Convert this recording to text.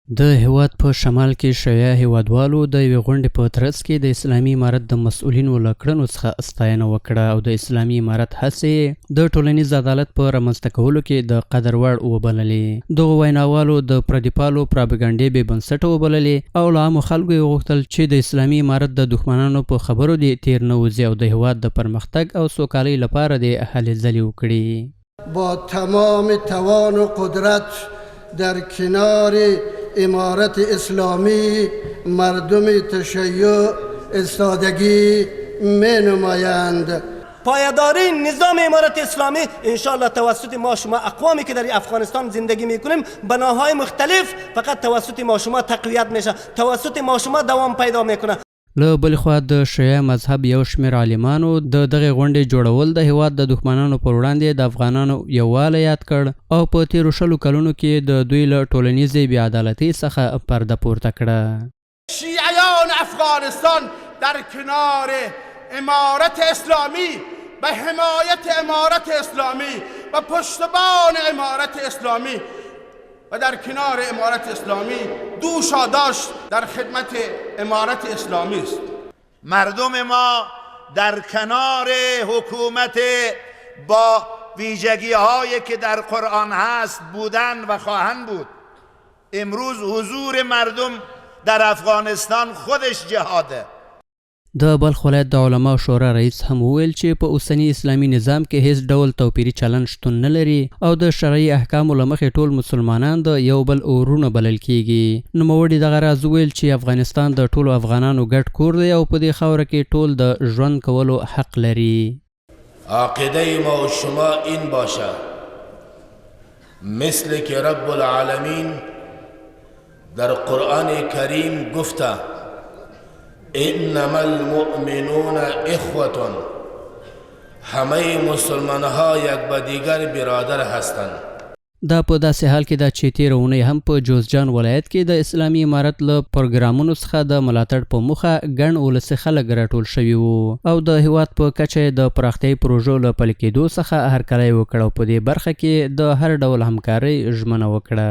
د هیواد په شمال کې شیعه هیوادوالو د یوې غونډې په ترڅ کې د اسلامي امارت د مسؤلینو له کړنو څخه ستاینه وکړه او د اسلامي امارت هڅې د ټولنیز عدالت په رامنځته کولو کې د قدر وړ وبللې. دغو ویناوالو د پردیپالو پراپګانډې بې بنسټه وبللې او له عامو خلکو یې غوښتل چې د اسلامي امارت د دښمنانو په خبرو دې تیر نه وځي او د هیواد د پرمختګ او سوکالۍ لپاره دې هلې ځلې وکړي. با تمام توان و قدرت در کنار امارت اسلامی مردم تشیع استادگی می نمایند. پایداری نظام امارت اسلامی انشاءالله توسط ما شما اقوامی که در افغانستان زندگی میکنیم بناهای مختلف فقط توسط ما شما تقویت میشه، توسط ما شما دوام پیدا میکنه. له بلې خوا د شیعه مذهب یو شمېر عالمانو د دغې غونډې جوړول د هیواد د دښمنانو پر وړاندې د افغانانو یووالی یاد کړ او په تیرو 20 کلونو کې د دوی له ټولنیزې بېعدالتۍ څخه پرده پورته کړه. شیعیان افغانستان در کنار امارت اسلامی و حمایت امارت اسلامی و پشتبان امارت اسلامی و در کنار امارت اسلامی دوشا داشت در خدمت امارت اسلامی است. مردم ما در کنار حکومت با ویژگی هایی که در قرآن هست بودن و خواهند بود. امروز حضور مردم در افغانستان خودش جهاده. د بلخ ولایت د علماو شورا رئیس هم وویل چې په اوسني اسلامي نظام کې هیڅ ډول توپیري چلند شتون نه لري او د شرعي احکامو له مخې ټول مسلمانان د یو بل اورونه بلل کیږي. نوموړي دغه راز وویل چې افغانستان د ټولو افغانانو ګډ کور دی او په دې خاوره کې ټول د ژوند کولو حق لري. عقیده ما و شما این باشد مثل که رب العالمین در قرآن کریم گفته انما المؤمنون اخوة، همه مسلمان ها یک به دیگر برادر هستند. دا په داسې حال کې ده چې تېره اونۍ هم په جوزجان ولایت کې د اسلامي امارت له پروګرامونو څخه د ملاتړ په موخه ګڼ ولسي خلک راټول شوي وو او د هیواد په کچه د پراختیایي پروژو له پلي کېدو څخه هرکلی وکړ او په دې برخه کې د هر ډول همکارۍ ژمنه وکړه.